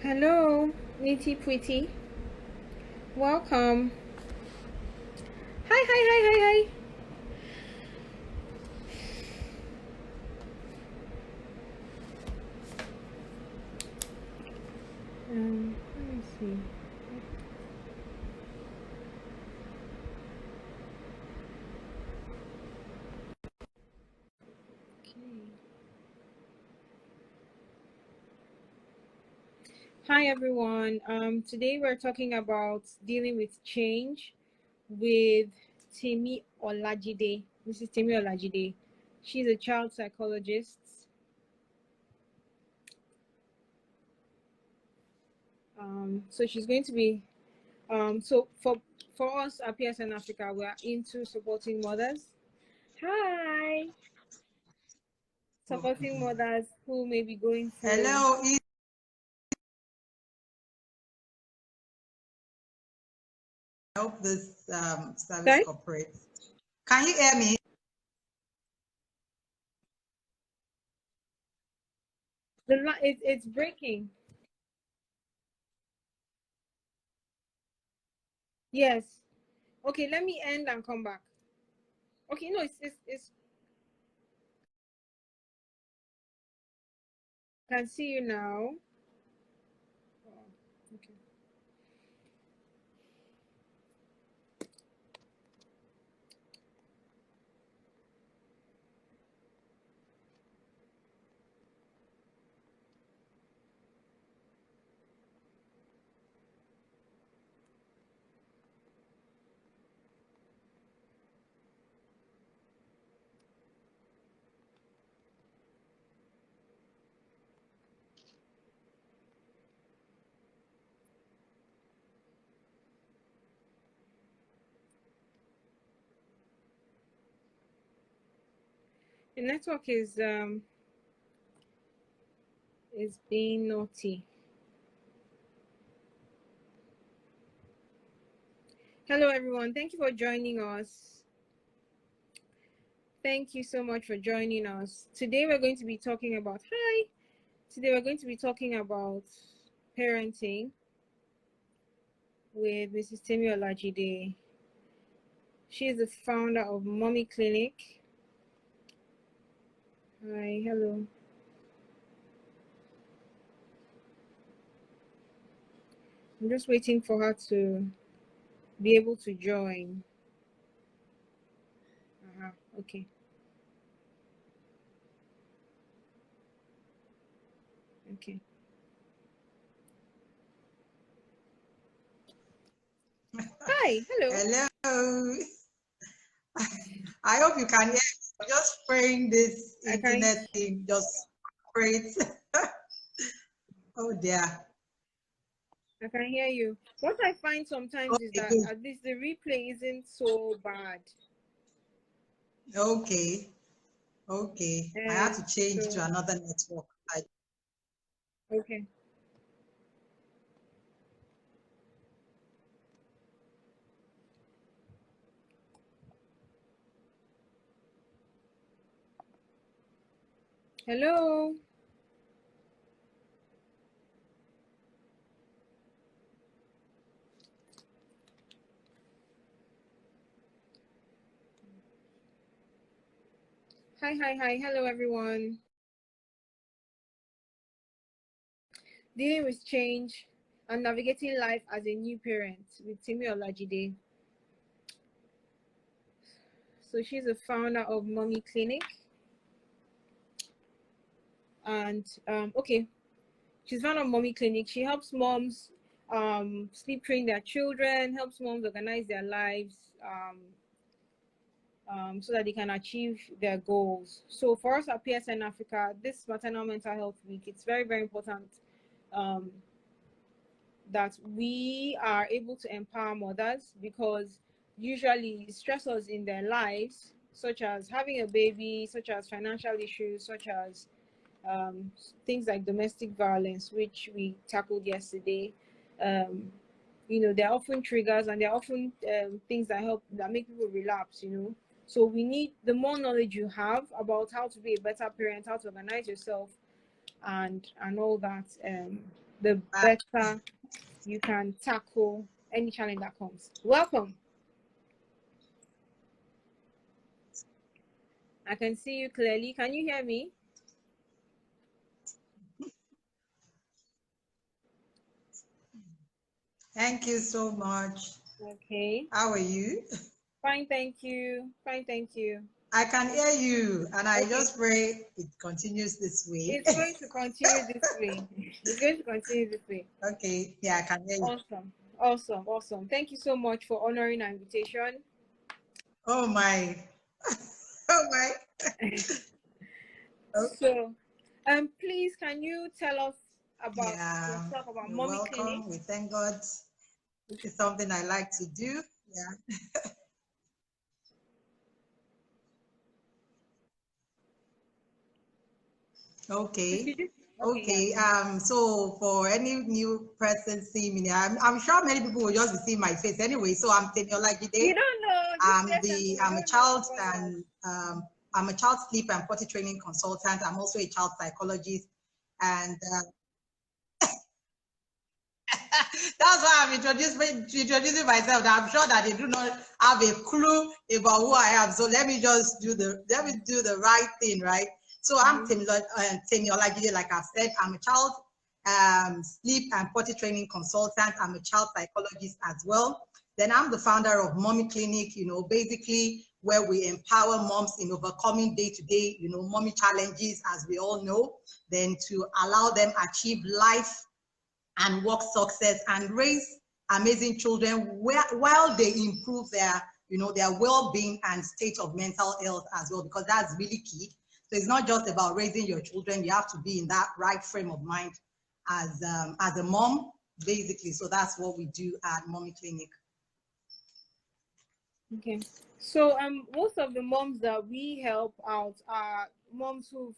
Hello, Nitty Pretty. Welcome. Hi, hi, hi, hi, hi. Let me see. Okay. Hi, everyone. Today we're talking about dealing with change with Temi Olajide. Mrs. Temi Olajide. She's a child psychologist. So she's going to be so for us at PSN Africa, we are into supporting mothers. Hi, supporting mothers who may be going through. Hello, I hope this service Sorry, cooperates. Can you hear me? it's breaking. Yes. Okay, let me end and come back. Okay, no, it's can see you now. Oh, okay. The network is being naughty. Hello everyone. Thank you for joining us. Thank you so much for joining us. Today we're going to be talking about Today we're going to be talking about parenting with Mrs. Temi Olajide. She is the founder of Mommy Clinic. Hi, hello. I'm just waiting for her to be able to join. Okay. Okay. Hi, hello. Hello. I hope you can hear me. I'm just praying this I can internet thing just operates. Oh dear. I can hear you. What I find sometimes is Okay, that good. at least the replay isn't so bad. Okay. Okay. I have to change So to another network. okay. Hello. Hi, hi, hi. Hello everyone. Dealing with change and navigating life as a new parent with Temi Olajide. So she's the founder of Mommy Clinic. And okay, she's founder of Mommy Clinic. She helps moms sleep train their children, helps moms organize their lives, so that they can achieve their goals. So for us at PSN Africa, this Maternal Mental Health Week, it's very, very important um, that we are able to empower mothers, because usually stressors in their lives, such as having a baby, such as financial issues, such as things like domestic violence, which we tackled yesterday, um, they're often triggers, and they're often things that make people relapse. So we need, the more knowledge you have about how to be a better parent, how to organize yourself, and all that, the better you can tackle any challenge that comes. Welcome. I can see you clearly. Can you hear me? Thank you so much. Okay. How are you? Fine, thank you. Fine, thank you. I can hear you, and I just pray it continues this way. It's going to continue this way. It's going to continue this way. Okay, yeah, I can hear you. Awesome. Awesome. Awesome. Thank you so much for honoring our invitation. Oh my. Oh my. Okay. So, please, can you tell us about yourself, about You're Mommy Clinic? welcome. We thank God. This is something I like to do. Yeah. Okay. Okay. So for any new person seeing me, I'm sure many people will just be seeing my face anyway. So I'm Temi. You don't know. I'm a child and I'm a child sleep and potty training consultant. I'm also a child psychologist, and that's why I'm introducing myself. I'm sure that they do not have a clue about who I am. So let me do the right thing, right? So I'm Temi, like I said, I'm a child sleep and potty training consultant. I'm a child psychologist as well. Then I'm the founder of Mommy Clinic, basically where we empower moms in overcoming day-to-day, mommy challenges, as we all know, then to allow them achieve life and work success and raise amazing children while they improve their, their well-being and state of mental health as well, because that's really key. So it's not just about raising your children. You have to be in that right frame of mind as a mom, basically. So that's what we do at Mommy Clinic. Okay. So most of the moms that we help out are moms who've,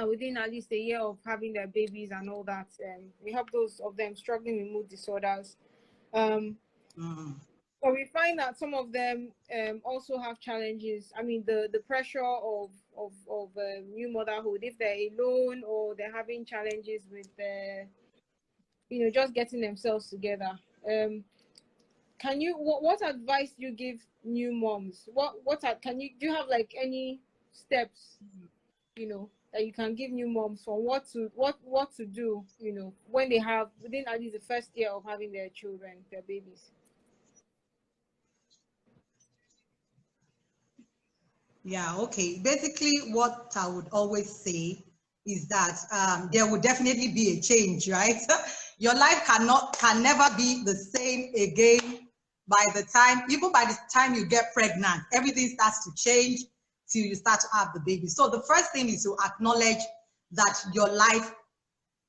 within at least a year of having their babies and all that. We help those of them struggling with mood disorders. But we find that some of them also have challenges. I mean, the pressure of new motherhood, if they're alone or they're having challenges with just getting themselves together. Can you what advice do you give new moms? Do you have like any steps, that you can give new moms for what to do, when they have within at least the first year of having their children, their babies? Yeah, okay. Basically, what I would always say is that there will definitely be a change, right? Your life can never be the same again even by the time you get pregnant. Everything starts to change till you start to have the baby. So the first thing is to acknowledge that your life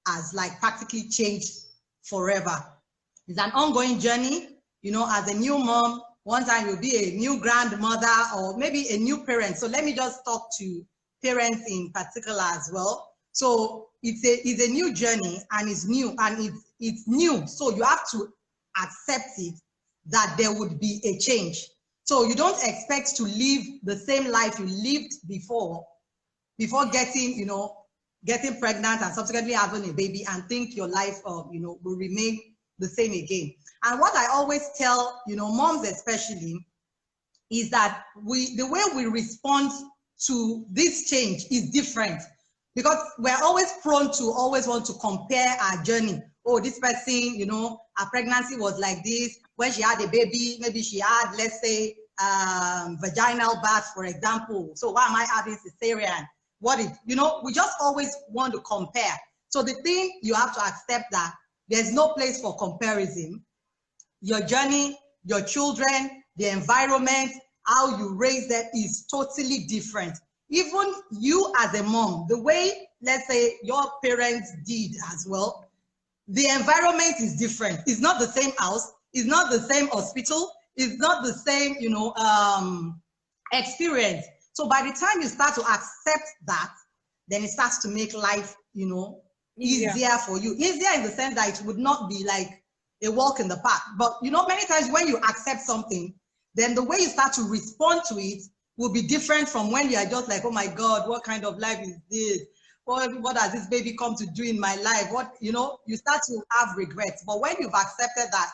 has like practically changed forever. It's an ongoing journey, as a new mom. One time you'll be a new grandmother or maybe a new parent. So let me just talk to parents in particular as well. So it's a new journey and it's new and it's new. So you have to accept it, that there would be a change. So you don't expect to live the same life you lived before getting pregnant and subsequently having a baby and think your life will remain the same again. And what I always tell moms especially is that the way we respond to this change is different, because we're always prone to always want to compare our journey. Oh, this person, her pregnancy was like this. When she had a baby, maybe she had, let's say, vaginal birth, for example. So why am I having cesarean? We just always want to compare. So the thing you have to accept that there's no place for comparison. Your journey, your children, the environment, how you raise them is totally different. Even you as a mom, the way, let's say, your parents did as well, the environment is different. It's not the same house. It's not the same hospital. It's not the same, experience. So by the time you start to accept that, then it starts to make life, easier for you. Easier in the sense that it would not be like a walk in the park. But, many times when you accept something, then the way you start to respond to it will be different from when you are just like, oh my God, what kind of life is this? what has this baby come to do in my life? What, you know, you start to have regrets. But when you've accepted that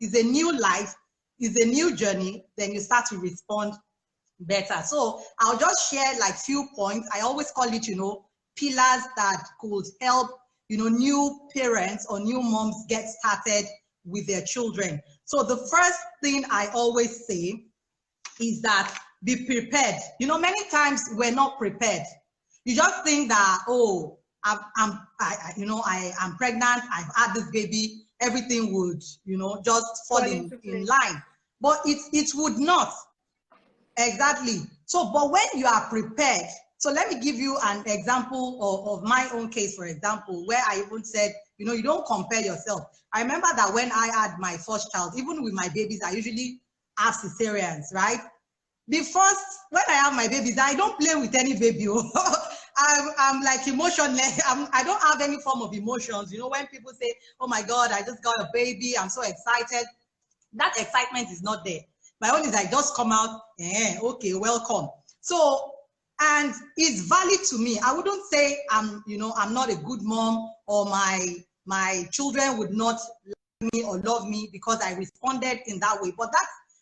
it's a new life, it's a new journey, then you start to respond better. So I'll just share like few points. I always call it, you know, pillars that could help, you know, new parents or new moms get started with their children. So the first thing I always say is that be prepared. You know, many times we're not prepared. You just think that, oh, I'm pregnant, I've had this baby, everything would, you know, just fall in line. But it would not. Exactly. So, but when you are prepared, so let me give you an example of my own case, for example, where I even said, you know, you don't compare yourself. I remember that when I had my first child, even with my babies, I usually have cesareans, right? When I have my babies, I don't play with any baby. I'm like emotionless. I don't have any form of emotions. You know, when people say, oh my God, I just got a baby, I'm so excited. That excitement is not there. My own is I just come out, okay, welcome. So, and it's valid to me. I wouldn't say I'm not a good mom, or my children would not like me or love me because I responded in that way. But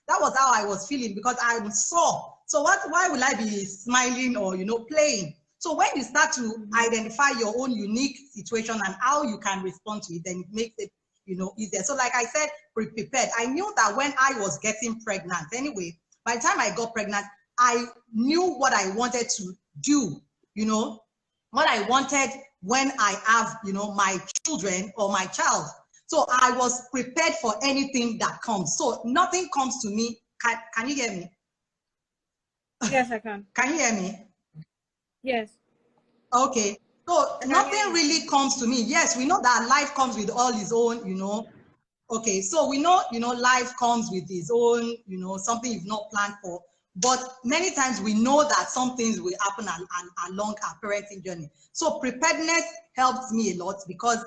that was how I was feeling, because I'm sore. So why will I be smiling or, you know, playing? So when you start to identify your own unique situation and how you can respond to it, then it makes it, you know, easier. So like I said, prepared. I knew that when I was getting pregnant, anyway, by the time I got pregnant, I knew what I wanted to do, you know, what I wanted when I have, you know, my children or my child. So I was prepared for anything that comes. So nothing comes to me. Can you hear me? Yes, I can. Can you hear me? Yes. Okay. So nothing really comes to me. Yes, we know that life comes with all its own, you know. Okay, so we know, you know, life comes with its own, you know, something you've not planned for. But many times we know that some things will happen along our parenting journey. So preparedness helps me a lot, because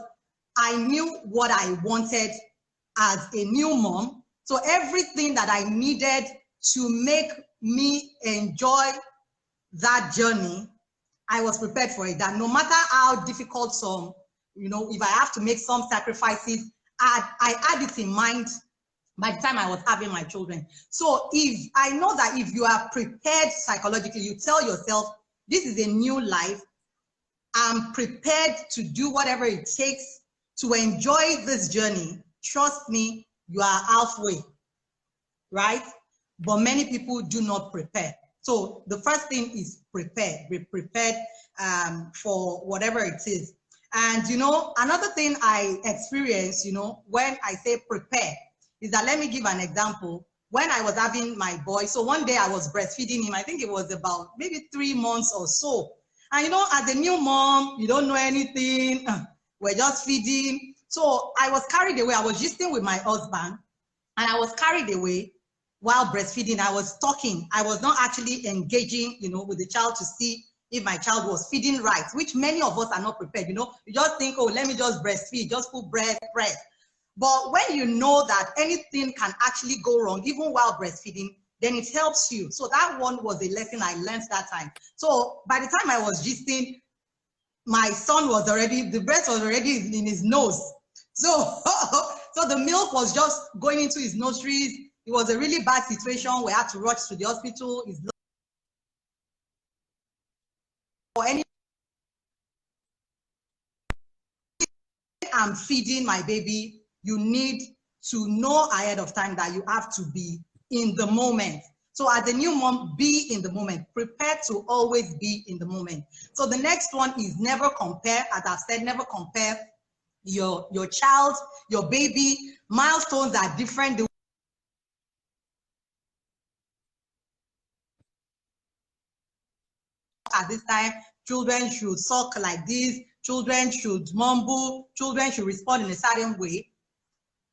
I knew what I wanted as a new mom. So everything that I needed to make me enjoy that journey, I was prepared for it. That no matter how difficult some, you know, if I have to make some sacrifices, I had it in mind by the time I was having my children. So if I know that if you are prepared psychologically, you tell yourself, this is a new life, I'm prepared to do whatever it takes to enjoy this journey. Trust me, you are halfway, right? But many people do not prepare. So the first thing is prepare. Be prepared for whatever it is. And, you know, another thing I experience, you know, when I say prepare, is that, let me give an example. When I was having my boy, so one day I was breastfeeding him. I think it was about maybe 3 months or so. And, you know, as a new mom, you don't know anything. We're just feeding. So I was carried away. I was just with my husband, and I was carried away while breastfeeding. I was talking. I was not actually engaging, you know, with the child to see if my child was feeding right, which many of us are not prepared. You know, you just think, oh, let me just breastfeed, just put breast. But when you know that anything can actually go wrong, even while breastfeeding, then it helps you. So that one was a lesson I learned that time. So by the time I was gisting, my son was already, the breast was already in his nose. So, so the milk was just going into his nostrils. It was a really bad situation. We had to rush to the hospital. For any, I'm feeding my baby, you need to know ahead of time that you have to be in the moment. So as a new mom, be in the moment. Prepare to always be in the moment. So the next one is never compare. As I've said, never compare your child, your baby. Milestones are different. At this time, children should suck like this, children should mumble, children should respond in a certain way.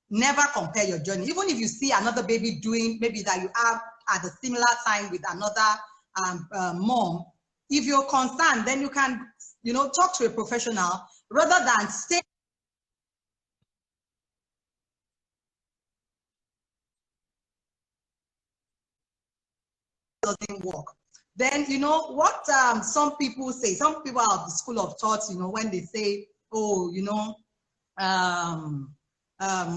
Never compare your journey. Even if you see another baby doing maybe that you have at a similar time with another mom, if you're concerned, then you can, you know, talk to a professional rather than stay doesn't work. Then, you know, what some people say, some people are of the school of thought, you know, when they say, oh, you know,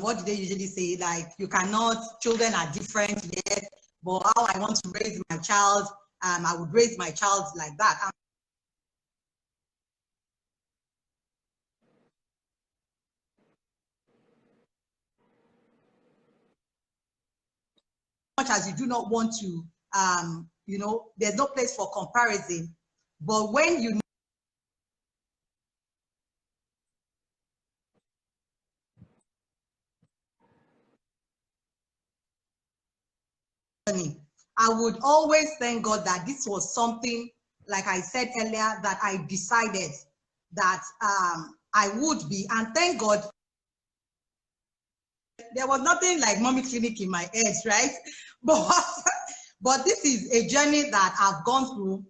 what do they usually say? Like, you cannot, children are different, yes, but how I want to raise my child, I would raise my child like that. Much as you do not want to, you know, there's no place for comparison. But when you I would always thank God that this was something, like I said earlier, that I decided that I would be. And thank God, there was nothing like mommy clinic in my head, right? But, but this is a journey that I've gone through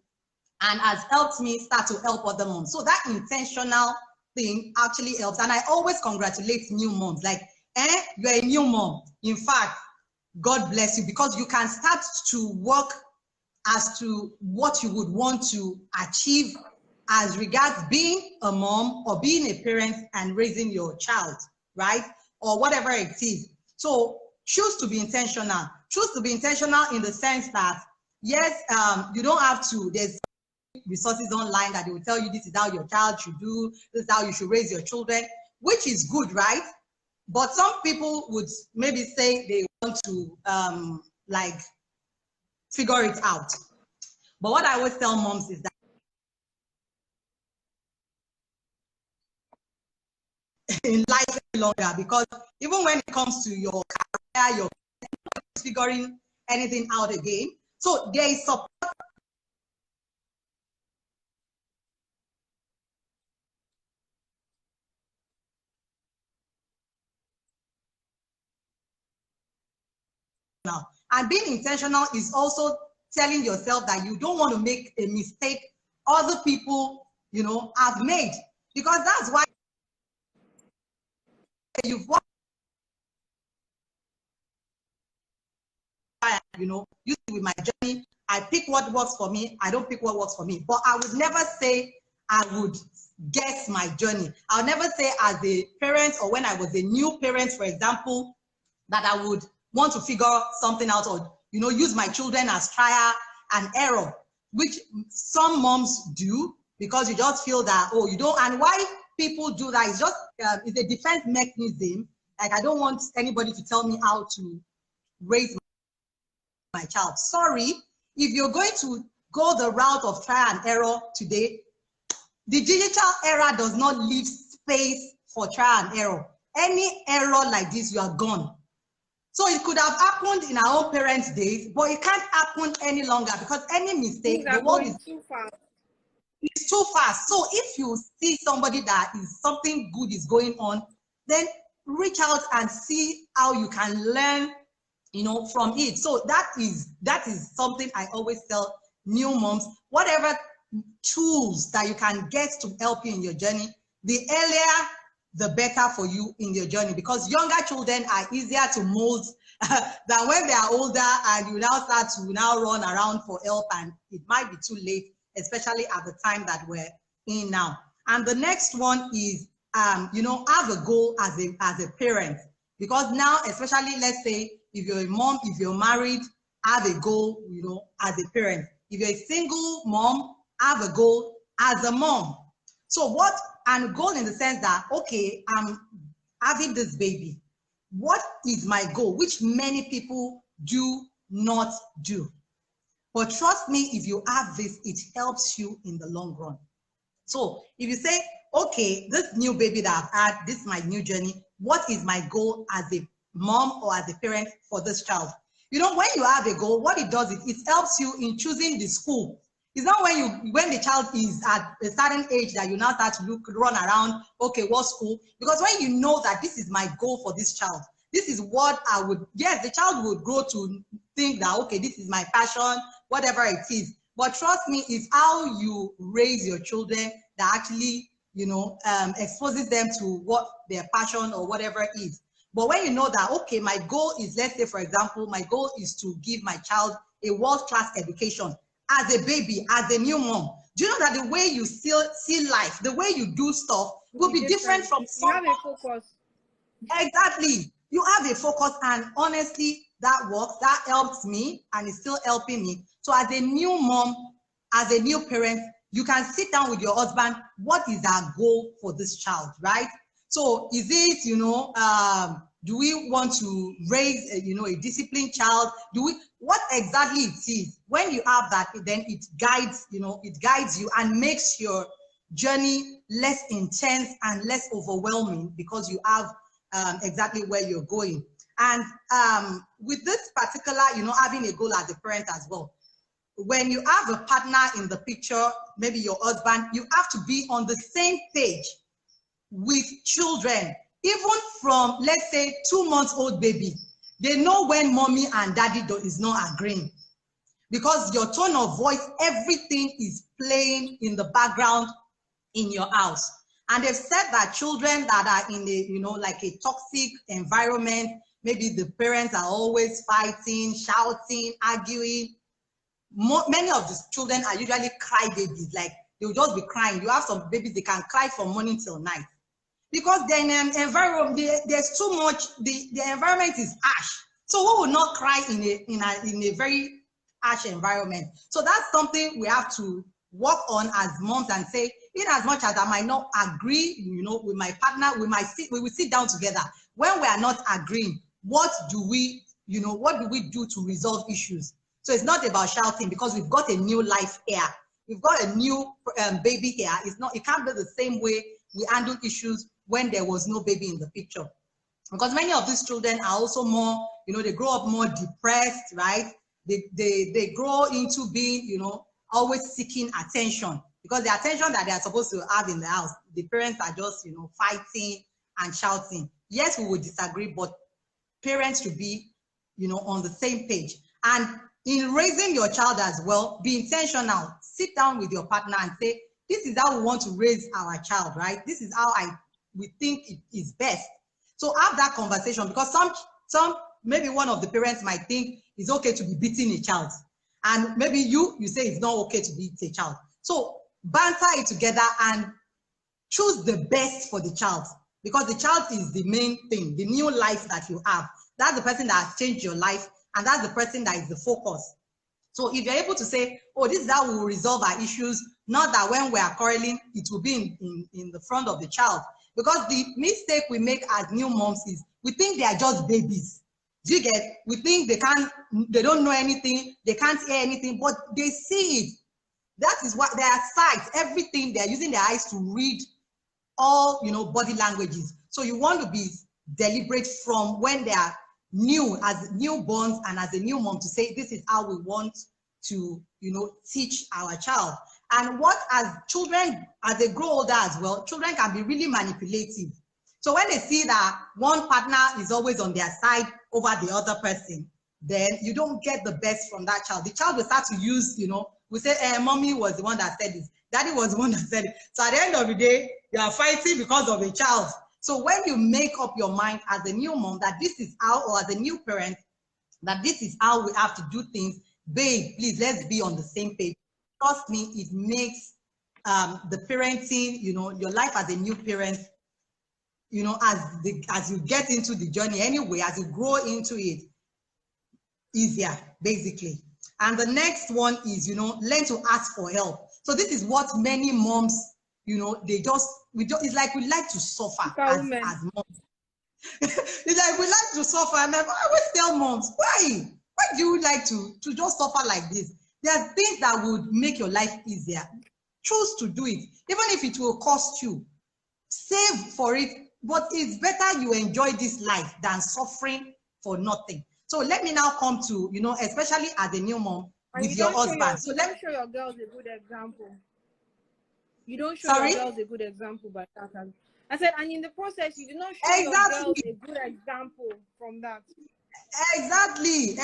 and has helped me start to help other moms. So that intentional thing actually helps. And I always congratulate new moms. Like, you're a new mom. In fact, God bless you, because you can start to work as to what you would want to achieve as regards being a mom or being a parent and raising your child, right? Or whatever it is. So choose to be intentional. Choose to be intentional in the sense that, yes, you don't have to, there's resources online that they will tell you this is how your child should do, this is how you should raise your children, which is good, right? But some people would maybe say they want to like figure it out. But what I always tell moms is that in life any longer, because even when it comes to your career, you're figuring anything out again. So there is support. Now, and being intentional is also telling yourself that you don't want to make a mistake other people, you know, have made, because that's why you've worked, you know, usually with my journey, I pick what works for me, I don't pick what works for me. But I would never say I would guess my journey. I'll never say as a parent, or when I was a new parent, for example, that I would want to figure something out, or, you know, use my children as trial and error, which some moms do, because you just feel that, oh, you don't. And why people do that is just, it's a defense mechanism. Like, I don't want anybody to tell me how to raise my child. Sorry, if you're going to go the route of trial and error today, the digital era does not leave space for trial and error. Any error like this, you are gone. So it could have happened in our own parents' days, but it can't happen any longer, because any mistake, the world is too fast. It's too fast. So if you see somebody that is something good is going on, then reach out and see how you can learn, you know, from it. So that is something I always tell new moms. Whatever tools that you can get to help you in your journey, the earlier the better for you in your journey, because younger children are easier to mold than when they are older, and you now start to now run around for help, and it might be too late, especially at the time that we're in now. And the next one is, you know, have a goal as a parent, because now, especially, let's say if you're a mom, if you're married, have a goal, you know, as a parent. If you're a single mom, have a goal as a mom. So what, and goal in the sense that, okay, I'm having this baby. What is my goal? Which many people do not do. But trust me, if you have this, it helps you in the long run. So if you say, okay, this new baby that I've had, this is my new journey, what is my goal as a mom or as a parent for this child? You know, when you have a goal, what it does is it helps you in choosing the school. It's not when the child is at a certain age that you now start to run around, okay, what school? Because when you know that this is my goal for this child, this is what I would, yes, the child would grow to think that, okay, this is my passion, whatever it is. But trust me, it's how you raise your children that actually, you know, exposes them to what their passion or whatever is. But when you know that, okay, my goal is, let's say, for example, my goal is to give my child a world-class education. as a baby, as a new mom, do you know that the way you still see life, the way you do stuff will be different from You have someone. a focus. Exactly. You have a focus, and honestly, that works. That helps me, and it's still helping me. So as a new mom, as a new parent, you can sit down with your husband. What is our goal for this child, right? So is it, do we want to raise, a disciplined child? What exactly it is? When you have that, then it guides, it guides you and makes your journey less intense and less overwhelming, because you have exactly where you're going. And with this particular, having a goal as a parent as well, when you have a partner in the picture, maybe your husband, you have to be on the same page with children. Even from, let's say, 2 months old baby, they know when mommy and daddy is not agreeing, because your tone of voice, everything is playing in the background in your house. And they've said that children that are in a, like a toxic environment, maybe the parents are always fighting, shouting, arguing. Many of the children are usually cry babies. Like, they'll just be crying. You have some babies, they can cry from morning till night, because then environment, there's too much, the environment is harsh. So who will not cry in a very harsh environment? So that's something we have to work on as moms, and say, in as much as I might not agree, with my partner, we will sit down together. When we are not agreeing, what do we do to resolve issues? So it's not about shouting, because we've got a new life here. We've got a new baby here. It can't be the same way we handle issues when there was no baby in the picture. Because many of these children are also more, they grow up more depressed, right? They grow into being, always seeking attention, because the attention that they are supposed to have in the house, the parents are just, fighting and shouting. Yes, we will disagree, but parents should be, on the same page. And in raising your child as well, be intentional. Sit down with your partner and say, this is how we want to raise our child, right? This is how we think it is best. So have that conversation, because some maybe one of the parents might think it's okay to be beating a child, and maybe you say it's not okay to beat a child. So banter it together and choose the best for the child, because the child is the main thing, the new life that you have. That's the person that has changed your life, and that's the person that is the focus. So if you're able to say, oh, this is how we will resolve our issues, not that when we are quarreling, it will be in the front of the child. Because the mistake we make as new moms is we think they are just babies. Do you get? We think they don't know anything, they can't hear anything, but they see it. That is what their sight, everything, they're using their eyes to read all, body languages. So you want to be deliberate from when they are new, as newborns and as a new mom, to say, this is how we want to, teach our child. And what, as children, as they grow older as well, children can be really manipulative. So when they see that one partner is always on their side over the other person, then you don't get the best from that child. The child will start to use, we say, mommy was the one that said this, daddy was the one that said it. So at the end of the day, you are fighting because of a child. So when you make up your mind as a new mom that this is how, or as a new parent, that this is how we have to do things, babe, please, let's be on the same page. Trust me, it makes the parenting, your life as a new parent, as you get into the journey anyway, as you grow into it, easier, basically. And the next one is, learn to ask for help. So this is what many moms, it's like we like to suffer as moms. It's like we like to suffer. And I always tell moms, why do you like to just suffer like this? There are things that would make your life easier. Choose to do it, even if it will cost you. Save for it, but it's better you enjoy this life than suffering for nothing. So let me now come to, especially as a new mom, with your husband. So let me show your girls a good example. You don't show your girls a good example by that. I said, and in the process, you do not show your girls a good example from that. Exactly.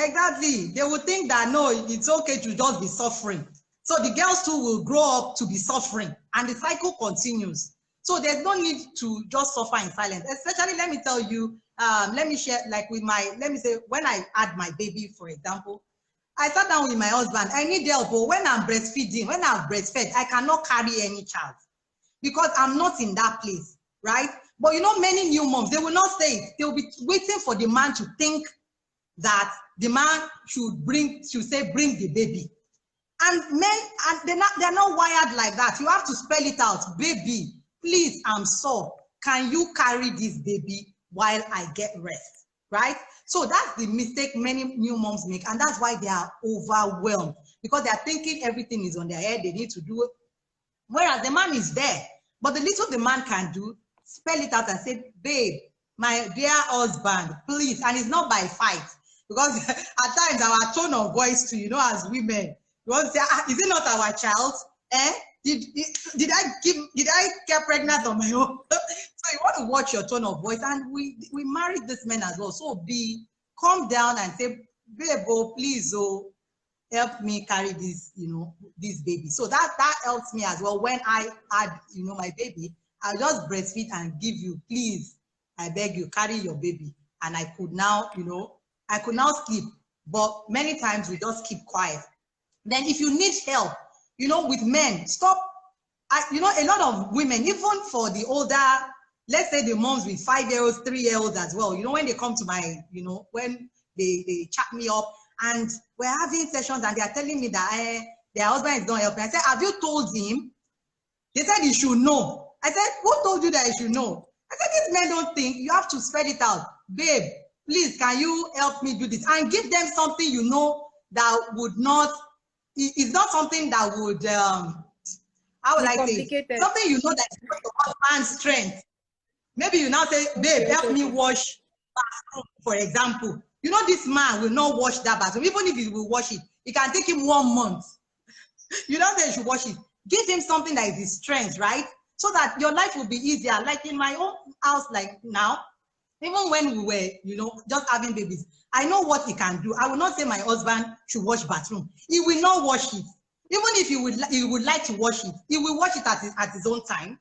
They will think that, no, it's okay to just be suffering. So the girls too will grow up to be suffering, and the cycle continues. So there's no need to just suffer in silence. Especially, let me tell you, let me share, like with let me say, when I had my baby, for example, I sat down with my husband. I need help, but when I'm breastfeeding, when I've breastfed, I cannot carry any child because I'm not in that place, right? But you know, many new moms, they will not say it. They'll be waiting for the man to think that the man should say, bring the baby. And men, and they're not wired like that. You have to spell it out. Baby, please, I'm sore. Can you carry this baby while I get rest, right? So that's the mistake many new moms make, and that's why they are overwhelmed, because they are thinking everything is on their head, they need to do it. Whereas the man is there, but the little the man can do, spell it out and say, babe, my dear husband, please, and it's not by fight, because at times our tone of voice too, you know, as women, you want to say, is it not our child? Did I get pregnant on my own? So you want to watch your tone of voice, and we married this man as well. So calm down and say, babe, oh, please, oh, help me carry this, you know, this baby. So that helps me as well. When I had, you know, my baby, I'll just breastfeed and give you, please, I beg you, carry your baby. And I could now, you know, I could now sleep. But many times we just keep quiet. Then if you need help, you know, with men, stop. You know, a lot of women, even for the older, let's say the moms with 5-year-olds, 3-year-olds as well, you know, when they come to my, you know, when they chat me up and we're having sessions and they are telling me that their husband is not helping. I said, have you told him? They said he should know. I said, who told you that he should know? I said, these men don't think. You have to spread it out. Babe, please, can you help me do this? And give them something, you know, that would not, it's not something that would, how would I say it? Something you know that is not your husband's strength. Maybe you now say, babe, help me wash bathroom, for example. You know, this man will not wash that bathroom. Even if he will wash it, it can take him 1 month. You don't say you should wash it. Give him something that is his strength, right? So that your life will be easier. Like in my own house, like now, even when we were, you know, just having babies, I know what he can do. I will not say my husband should wash bathroom. He will not wash it. Even if he would like to wash it, he will wash it at his own time.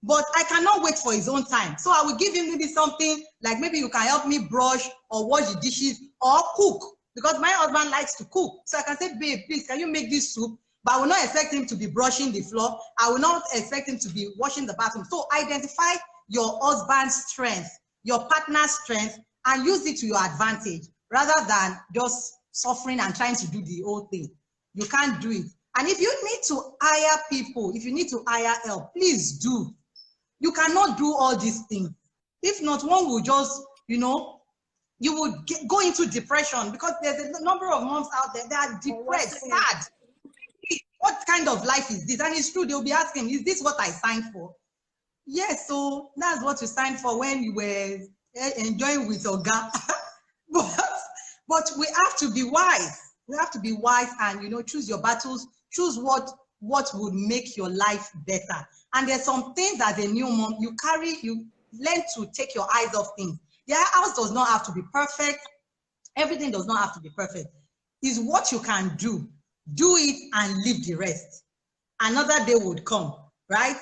But I cannot wait for his own time. So I will give him maybe something like, maybe you can help me brush or wash the dishes or cook, because my husband likes to cook. So I can say, babe, please, can you make this soup? But I will not expect him to be brushing the floor. I will not expect him to be washing the bathroom. So identify your husband's strength, your partner's strength, and use it to your advantage rather than just suffering and trying to do the whole thing. You can't do it. And if you need to hire people, if you need to hire help, please do. You cannot do all these things. If not, one will just, you know, you would go into depression, because there's a number of moms out there that are depressed, sad. What kind of life is this? And it's true, they'll be asking, is this what I signed for? Yes, so that's what you signed for when you were enjoying with Oga. but we have to be wise. We have to be wise and, you know, choose your battles, choose what would make your life better. And there's some things as a new mom, you learn to take your eyes off things. Your house does not have to be perfect. Everything does not have to be perfect. It's what you can do. Do it and leave the rest. Another day would come, right?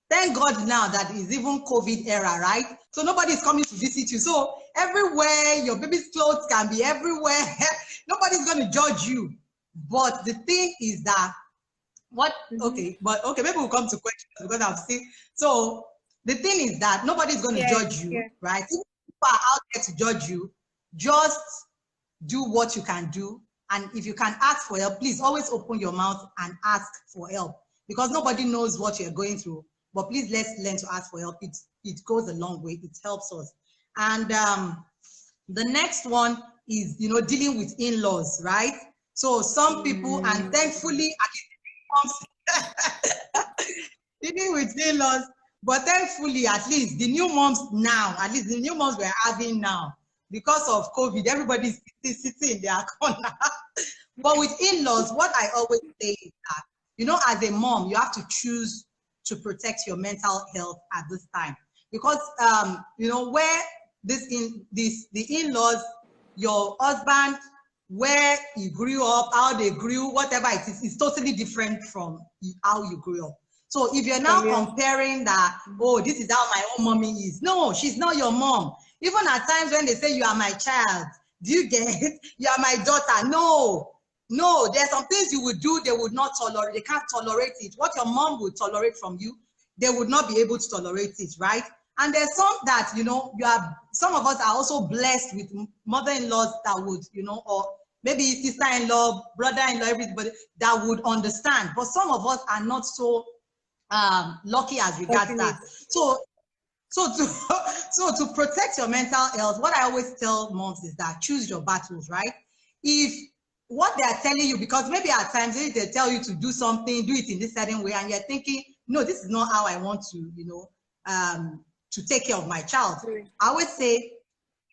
Thank God now that it's even COVID era, right? So nobody's coming to visit you. So everywhere, your baby's clothes can be everywhere. Nobody's going to judge you. But the thing is that, maybe we'll come to questions because I've seen. So the thing is that nobody's going to judge you, right? If people are out there to judge you, just do what you can do. And if you can ask for help, please always open your mouth and ask for help, because nobody knows what you're going through. But please, let's learn to ask for help. It goes a long way. It helps us. And the next one is, you know, dealing with in-laws, right? So some people, and thankfully, dealing with in-laws, but thankfully, at least the new moms now, at least the new moms we're having now, because of COVID, everybody's sitting in their corner. But with in-laws, what I always say is that, you know, as a mom, you have to choose to protect your mental health at this time. Because, you know, where the in-laws, your husband, where he grew up, how they grew, whatever it is totally different from how you grew up. So if you're now comparing that, oh, this is how my own mommy is. No, she's not your mom. Even at times when they say you are my child, do you get it? You are my daughter. No, No, there are some things you would do, they would not tolerate, they can't tolerate it. What your mom would tolerate from you, they would not be able to tolerate it, right? And there's some that, you know, some of us are also blessed with mother-in-laws that would, you know, or maybe sister-in-law, brother-in-law, everybody that would understand. But some of us are not so lucky as regards that. So to protect your mental health, what I always tell moms is that choose your battles, right? If what they are telling you, because maybe at times they tell you to do something, do it in this certain way, and you're thinking, no, this is not how I want to, you know, to take care of my child. I always say,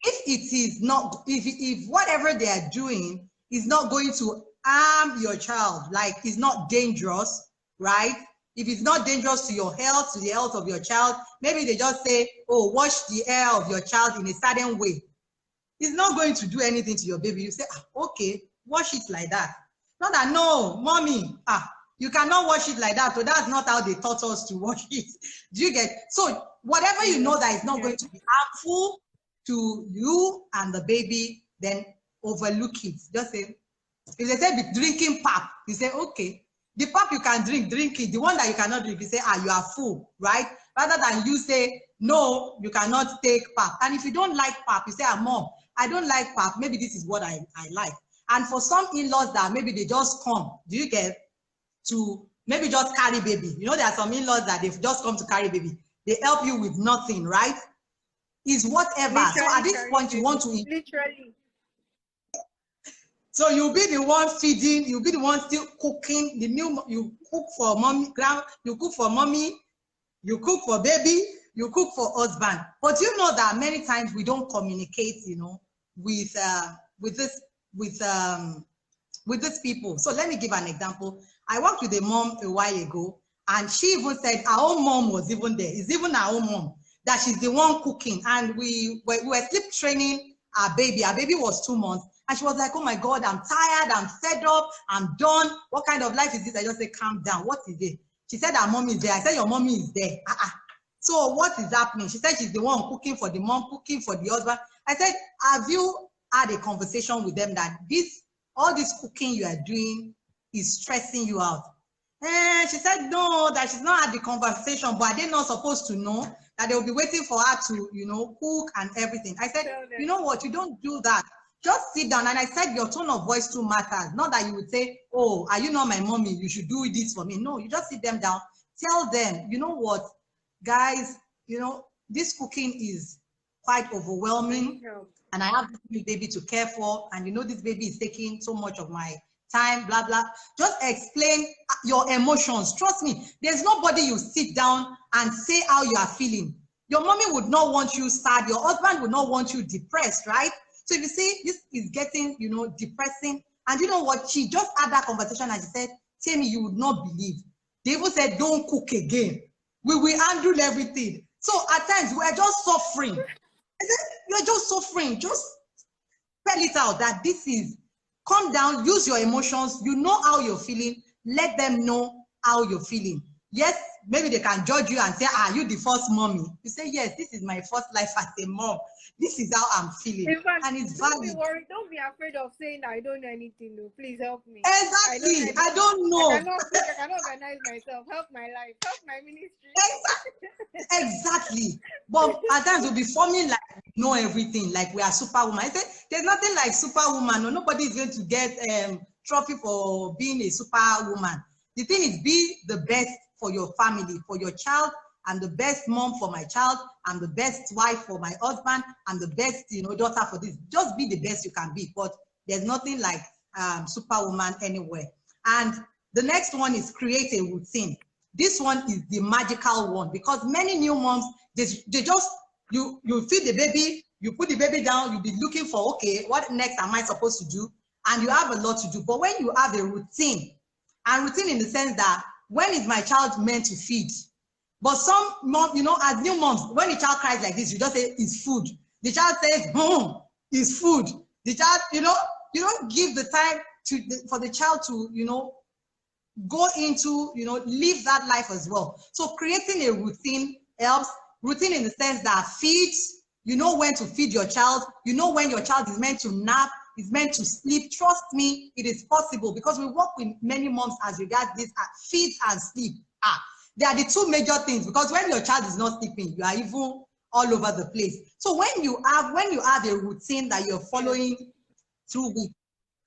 if it is not, if whatever they are doing is not going to harm your child, like it's not dangerous, right? If it's not dangerous to your health, to the health of your child, maybe they just say, oh, wash the hair of your child in a certain way. It's not going to do anything to your baby. You say, okay, wash it like that. Not that, no, mommy, you cannot wash it like that. So that's not how they taught us to wash it. Do you get? So whatever you know that is not going to be harmful to you and the baby, then overlook it. Just say, if they say be drinking pap, you say, okay, the pap you can drink it. The one that you cannot drink, you say, you are full, right? Rather than you say, no, you cannot take pap. And if you don't like pap, you say, mom, I don't like pap. Maybe this is what I like. And for some in-laws that maybe they just come, do you get, to maybe just carry baby. You know, there are some in-laws that they've just come to carry baby. They help you with nothing, right? Is whatever. Literally, so at this point, you want to eat. Literally. So you'll be the one feeding, you'll be the one still cooking. You cook for mommy, you cook for mommy, you cook for baby, you cook for husband. But you know that many times we don't communicate, you know, with these people. So let me give an example. I worked with a mom a while ago, and she even said our own mom was even there. It's even our own mom that she's the one cooking. And we were sleep training our baby. Our baby was 2 months. And she was like, oh my God, I'm tired, I'm fed up, I'm done. What kind of life is this? I just said, calm down. What is it? She said, our mommy is there. I said, your mommy is there. So what is happening? She said she's the one cooking for the mom, cooking for the husband. I said, have you had a conversation with them that all this cooking you are doing is stressing you out? And she said, no, that she's not had the conversation, but they're not supposed to know that they'll be waiting for her to, you know, cook and everything. I said, you know what? You don't do that. Just sit down. And I said, your tone of voice too matters. Not that you would say, oh, are you not my mommy? You should do this for me. No, you just sit them down. Tell them, you know what, guys, you know, this cooking is quite overwhelming. And I have this baby to care for. And you know, this baby is taking so much of my time, blah, blah. Just explain your emotions. Trust me, there's nobody you sit down and say how you are feeling. Your mommy would not want you sad. Your husband would not want you depressed, right? So if you see this is getting, you know, depressing, and you know what, she just had that conversation and she said, Temi, you would not believe. They even said, don't cook again. We will handle everything. So at times we're just suffering. I said, you're just suffering. Just spell it out that this is, calm down, use your emotions. You know how you're feeling. Let them know how you're feeling. Yes, maybe they can judge you and say, are you the first mommy? You say, yes, this is my first life as a mom. This is how I'm feeling. In fact, and it's don't valid. be worried. Don't be afraid of saying I don't know anything. No. Please help me. Exactly. I don't know. I cannot organize myself. Help my life. Help my ministry. Exactly. But at times we'll be forming like we know everything, like we are superwoman. I said, there's nothing like superwoman. No, nobody is going to get trophy for being a superwoman. The thing is, be the best for your family, for your child. I'm the best mom for my child. I'm the best wife for my husband. I'm the best, you know, daughter for this. Just be the best you can be. But there's nothing like superwoman anywhere. And the next one is create a routine. This one is the magical one because many new moms, they just, you feed the baby, you put the baby down, you'll be looking for, okay, what next am I supposed to do? And you have a lot to do. But when you have a routine, and routine in the sense that when is my child meant to feed? But some mom, you know, as new moms, when the child cries like this, you just say it's food. The child says, it's food. The child, you know, you don't give the time for the child to, you know, go into, you know, live that life as well. So creating a routine helps. Routine in the sense that feeds, you know when to feed your child, you know when your child is meant to nap, is meant to sleep. Trust me, it is possible, because we work with many moms as regards this feed and sleep. They are the two major things, because when your child is not sleeping, you are even all over the place. So when you have a routine that you're following through with,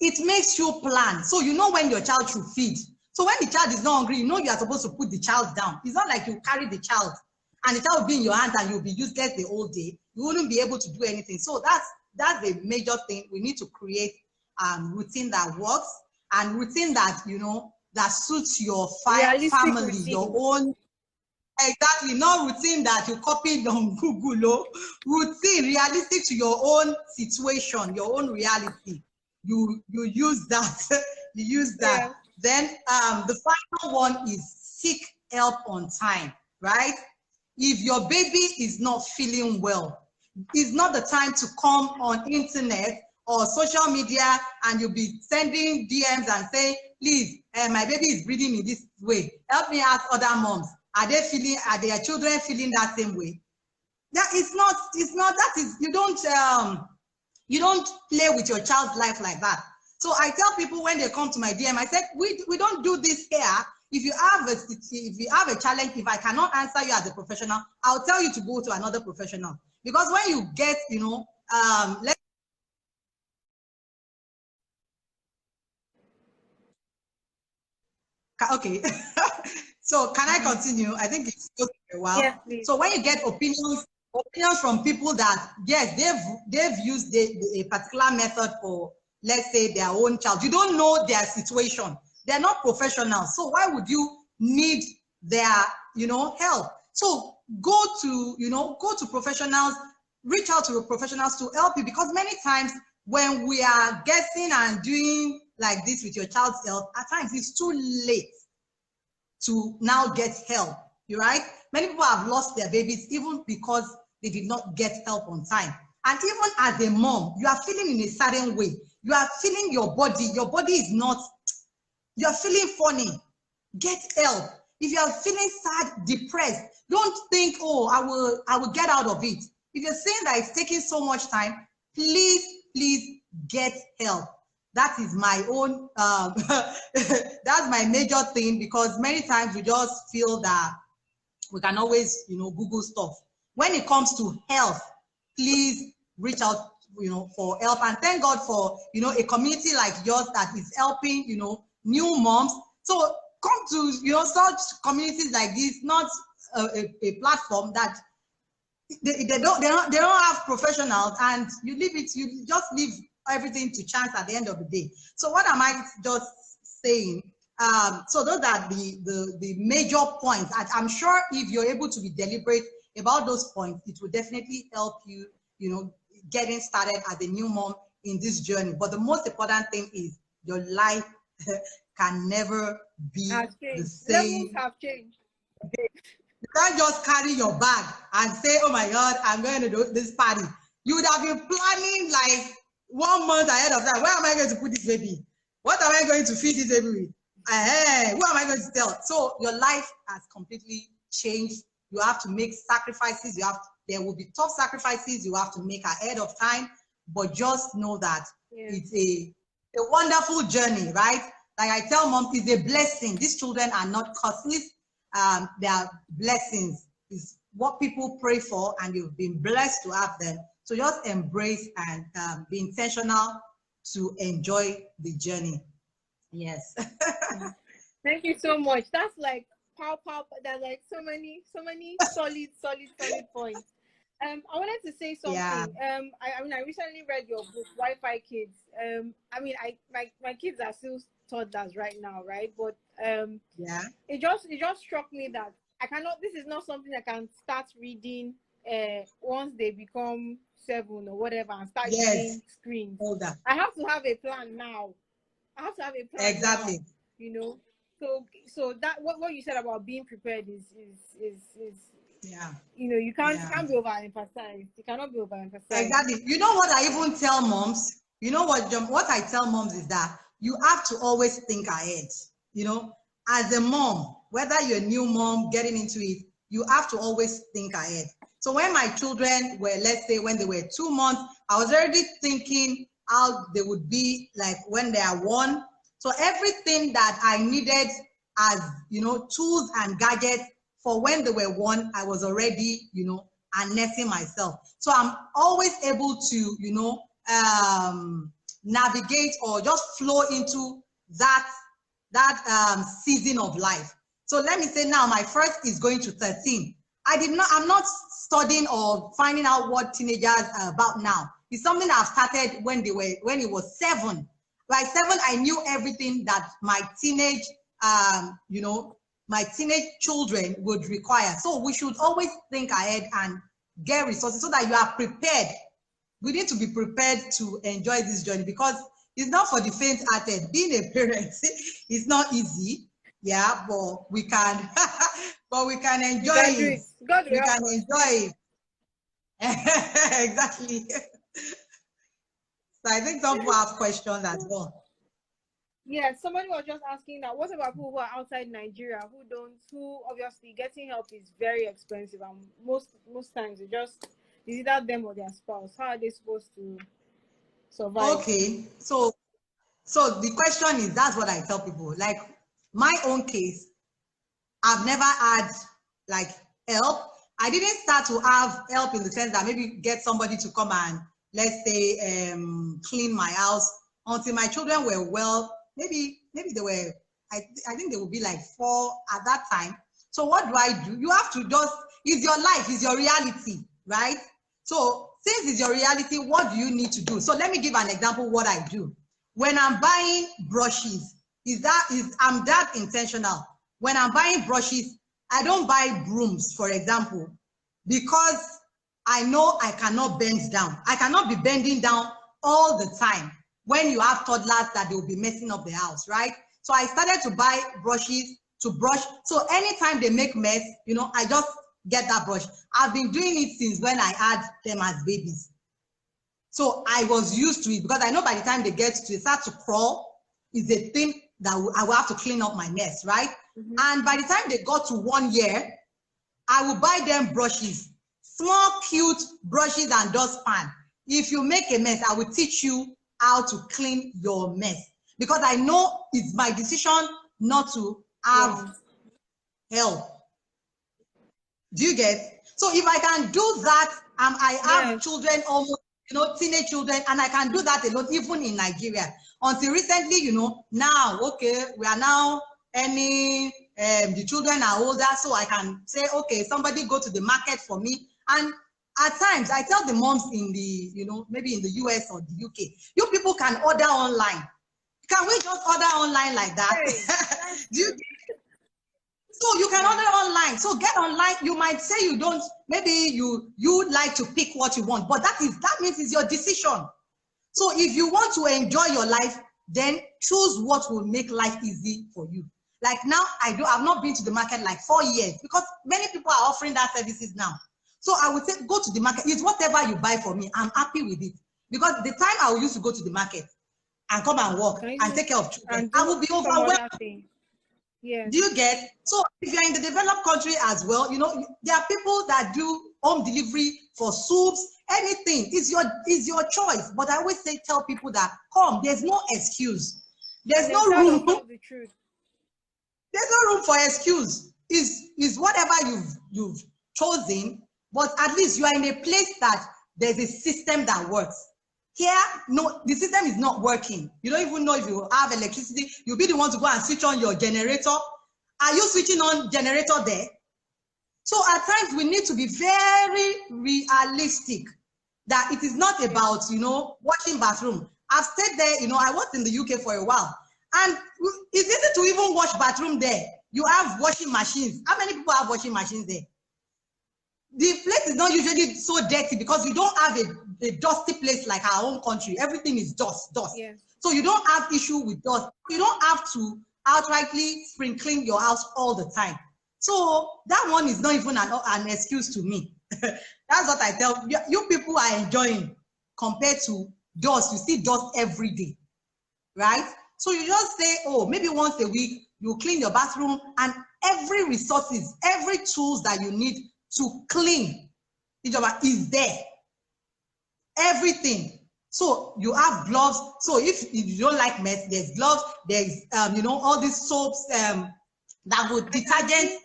it makes you plan. So you know when your child should feed. So when the child is not hungry, you know you are supposed to put the child down. It's not like you carry the child and the child will be in your hand and you'll be useless the whole day. You wouldn't be able to do anything. So that's a major thing. We need to create routine that works, and routine that, you know, that suits your family, routine. your own. Exactly, not routine that you copied on Google. Routine realistic to your own situation, your own reality. You use that. You use that. Yeah. Then the final one is seek help on time, right? If your baby is not feeling well, it's not the time to come on internet or social media and you'll be sending DMs and saying, please, my baby is breathing in this way. Help me ask other moms. Are their children feeling that same way? That it's not, that is, you don't play with your child's life like that. So I tell people when they come to my DM, I said, we don't do this here. If you have a challenge, if I cannot answer you as a professional, I'll tell you to go to another professional. Because when you get, you know, okay. So can I continue? I think it's just a while. Yeah, please. So when you get opinions from people that, yes, they've used a particular method for, let's say, their own child. You don't know their situation. They're not professionals. So why would you need their, you know, help? So go to professionals, reach out to professionals to help you, because many times when we are guessing and doing like this with your child's health, at times it's too late to now get help. You're right. Many people have lost their babies even because they did not get help on time. And even as a mom, you are feeling in a certain way. You are feeling your body. Your body is not, you are feeling funny. Get help. If you are feeling sad, depressed, don't think, oh, I will get out of it. If you're saying that it's taking so much time, please get help. That is my own, that's my major thing, because many times we just feel that we can always, you know, Google stuff. When it comes to health, please reach out, you know, for help. And thank God for, you know, a community like yours that is helping, you know, new moms. So come to, you know, such communities like this, not a platform that they don't have professionals, and you just leave everything to chance at the end of the day. So what am I just saying? So those are the major points. I'm sure if you're able to be deliberate about those points, it will definitely help you, you know, getting started as a new mom in this journey. But the most important thing is your life can never be the same. Levels have changed. You can't just carry your bag and say, oh my God, I'm going to do this party. You would have been planning like 1 month ahead of that. Where am I going to put this baby? What am I going to feed this baby with? Who am I going to tell? So your life has completely changed. You have to make sacrifices. There will be tough sacrifices you have to make ahead of time, but just know that it's a wonderful journey, right? Like I tell mom, it's a blessing. These children are not curses. They are blessings. It's what people pray for, and you've been blessed to have them. So just embrace and be intentional to enjoy the journey. Yes. Thank you so much. That's like pow. There's like so many solid points. I wanted to say something. Yeah. I mean, I recently read your book, Wi-Fi Kids. I mean, my kids are still toddlers right now, right? But yeah, it just struck me that this is not something I can start reading once they become 7 or whatever and start using screens. Older. I have to have a plan now. I have to have a plan exactly now, you know. So that what you said about being prepared is yeah, you know, you can't be overemphasized. You cannot be overemphasized. Exactly. You know what I even tell moms? You know what I tell moms is that you have to always think ahead. You know, as a mom, whether you're a new mom getting into it, you have to always think ahead. So when my children were, let's say when they were 2 months, I was already thinking how they would be like when they are one. So everything that I needed as, tools and gadgets for when they were one, I was already, harnessing myself. So I'm always able to, navigate or just flow into that season of life. So let me say now, my first is going to 13. I'm not studying or finding out what teenagers are about now. It's something I've started when it was 7. By 7, I knew everything that my teenage, my teenage children would require. So we should always think ahead and get resources so that you are prepared. We need to be prepared to enjoy this journey, because it's not for the faint-hearted. Being a parent is not easy, yeah, but we can, but we can enjoy it. We can enjoy it. Exactly. So I think some people have questions as well. Yeah, somebody was just asking that. What about people who are outside Nigeria who obviously getting help is very expensive, and most times it's either them or their spouse. How are they supposed to survive? Okay, so the question is, that's what I tell people. Like my own case, I've never had like help. I didn't start to have help in the sense that maybe get somebody to come and, let's say, clean my house until my children were well. Maybe they were, I think they would be like 4 at that time. So what do I do? You have to just, it's your life, it's your reality, right? So since it's your reality, what do you need to do? So let me give an example what I do. When I'm buying brushes, I'm that intentional. When I'm buying brushes, I don't buy brooms, for example, because I know I cannot bend down. I cannot be bending down all the time when you have toddlers that they will be messing up the house, right? So I started to buy brushes to brush. So anytime they make mess, I just get that brush. I've been doing it since when I had them as babies. So I was used to it, because I know by the time they start to crawl, is a thing that I will have to clean up my mess, right? And by the time they got to 1 year, I will buy them brushes, small, cute brushes and dustpan. If you make a mess, I will teach you how to clean your mess, because I know it's my decision not to have help. Do you get? So if I can do that, I have children, almost, teenage children, and I can do that alone, even in Nigeria. Until recently, now, okay, we are now the children are older, so I can say, okay, somebody go to the market for me. And at times, I tell the moms in the, maybe in the US or the UK, you people can order online. Can we just order online like that? Hey, so you can order online. So get online. You might say you don't, maybe you like to pick what you want, but that means it's your decision. So if you want to enjoy your life, then choose what will make life easy for you. Like now, I've not been to the market like 4 years, because many people are offering that services now. So I would say, go to the market. It's whatever you buy for me. I'm happy with it. Because the time I used to go to the market and come and work and take care of children, I will be overwhelmed. Yes. Do you get? So if you're in the developed country as well, there are people that do home delivery for soups, anything. It's your choice. But I always tell people that, come, there's no excuse. There's no room. The truth. There's no room for excuse. Is whatever you've chosen, but at least you are in a place that there's a system that works. Here, no, the system is not working. You don't even know if you have electricity. You'll be the one to go and switch on your generator. Are you switching on generator there? So at times we need to be very realistic that it is not about, washing bathroom. I've stayed there, I worked in the UK for a while, and it's easy to even wash bathroom there. You have washing machines. How many people have washing machines there? The place is not usually so dirty because you don't have a dusty place like our own country. Everything is dust. Yes. So you don't have issue with dust. You don't have to outrightly sprinkling your house all the time. So that one is not even an excuse to me. That's what I tell you. You people are enjoying compared to dust. You see dust every day, right? So you just say, oh, maybe once a week you clean your bathroom, and every resources, every tools that you need to clean is there. Everything. So you have gloves. So if you don't like mess, there's gloves. There's all these soaps that would detergent.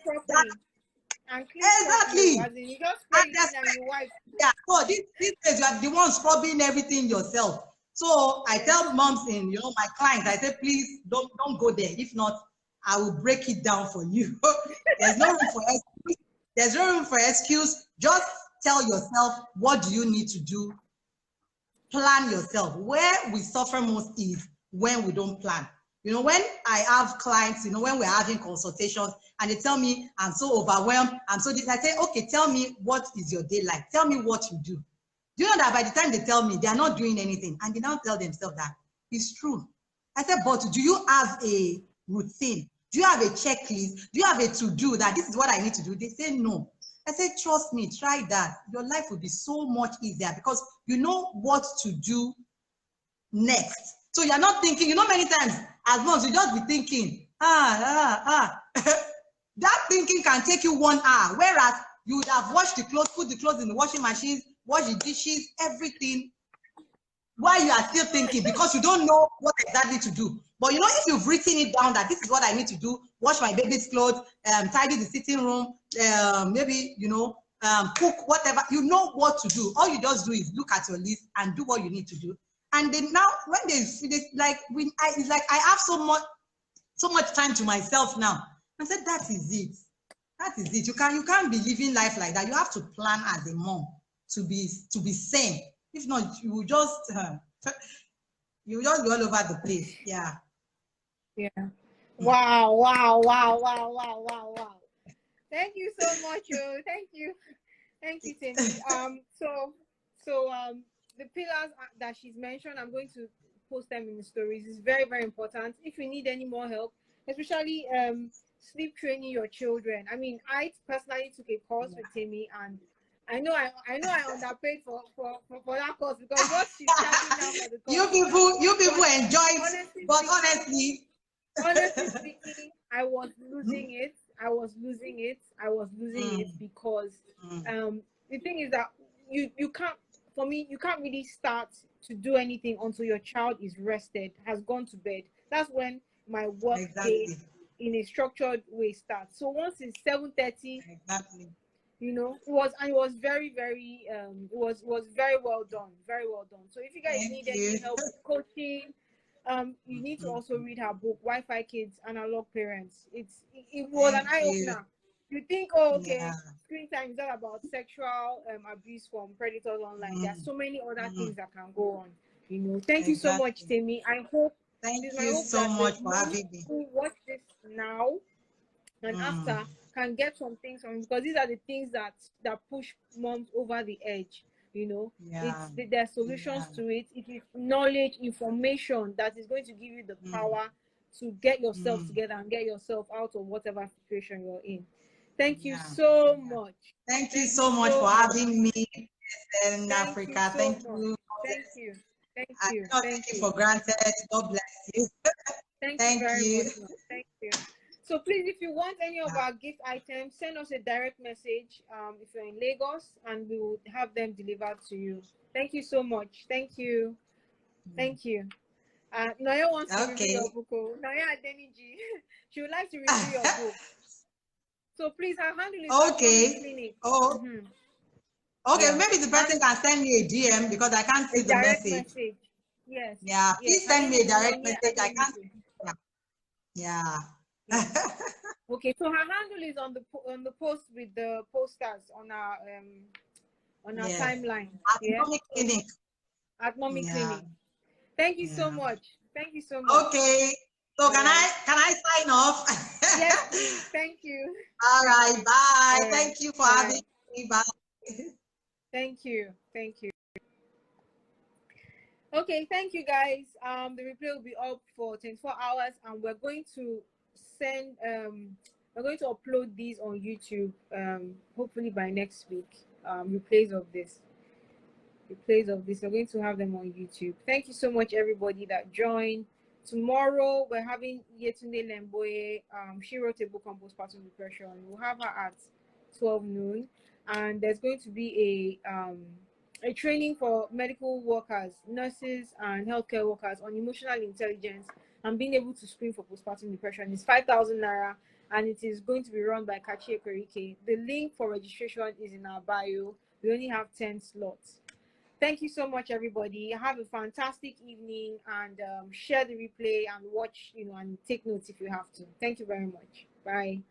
And clean properly. Exactly. As in, you just spray And it in and you wipe. yeah. So these days you are the one scrubbing everything yourself. So I tell moms in my clients, I say, please don't go there. If not, I will break it down for you. There's no room for excuse. There's no room for excuse. Just tell yourself, what do you need to do? Plan yourself. Where we suffer most is when we don't plan. When I have clients, when we're having consultations and they tell me, I'm so overwhelmed, I'm so this, I say, okay, tell me, what is your day like? Tell me what you do. Do you know that by the time they tell me, they are not doing anything, and they now tell themselves that it's true. I said, but do you have a routine? Do you have a checklist? Do you have a to-do that this is what I need to do? They say no. I said, trust me, try that. Your life will be so much easier because you know what to do next. So you're not thinking, many times as moms, you just be thinking, that thinking can take you 1 hour, whereas you would have washed the clothes, put the clothes in the washing machine, wash the dishes, everything, while you are still thinking, because you don't know what exactly to do. But if you've written it down that this is what I need to do, wash my baby's clothes, tidy the sitting room, maybe, cook, whatever, you know what to do. All you just do is look at your list and do what you need to do. And then now when they finish, it's like I have so much time to myself now. I said, that is it. That is it. You can't be living life like that. You have to plan as a mom to be sane. If not, you will just be all over the place. Yeah. Yeah. Wow. Thank you so much, Thank you, Temi. So the pillars that she's mentioned, I'm going to post them in the stories. It's very, very important. If you need any more help, especially sleep training your children. I mean, I personally took a course with Temi, and I know I underpaid for that course, because what she's charging now for the course. You people enjoy it, but honestly speaking, I was losing it. Because the thing is that you can't, for me, you can't really start to do anything until your child is rested, has gone to bed. That's when my work day in a structured way starts. So once it's 7:30, it was very, very it was very well done, So if you guys need any help with coaching, you need to also read her book, Wi-Fi Kids, Analog Parents. It was an eye-opener. You think, screen time is all about sexual abuse from predators online. There are so many other things that can go on. Thank you so much, Temi. I hope Thank you so much for having me. Who watch this now and after can get some things from, because these are the things that push moms over the edge. There are solutions to it. It is knowledge, information that is going to give you the power to get yourself together and get yourself out of whatever situation you're in. Thank you so much. Thank you so much for having me in Africa. Thank you. Thank you. I take it for granted. God bless you. Thank you very much. Thank you. So please, if you want any of our gift items, send us a direct message if you're in Lagos, and we will have them delivered to you. Thank you so much. Thank you. Naya wants to review your book. Naya Adeniji, she would like to review your book. So please, her handle is Clinic. Okay, maybe the person can send me a DM because I can't see the message. Yes. Yeah, please send me a direct message. I can't. Yeah. Okay, so her handle is on the post with the posters on our timeline. At Mommy Clinic. At Mommy Clinic. Thank you so much. Okay. So can I sign off? Yes, please. Thank you. All right. Bye. Thank you for having me. Bye. Thank you. Okay, thank you guys. The replay will be up for 24 hours, and we're going to upload these on YouTube hopefully by next week. Replays of this. We're going to have them on YouTube. Thank you so much, everybody that joined. Tomorrow we're having Yetunde Lemboye. She wrote a book on postpartum depression. We'll have her at 12 noon, and there's going to be a training for medical workers, nurses, and healthcare workers on emotional intelligence and being able to screen for postpartum depression. Is 5,000 naira, and it is going to be run by Kachi Ekorike. The link for registration is in our bio. We only have 10 slots. Thank you so much, everybody. Have a fantastic evening, and share the replay and watch, and take notes if you have to. Thank you very much. Bye.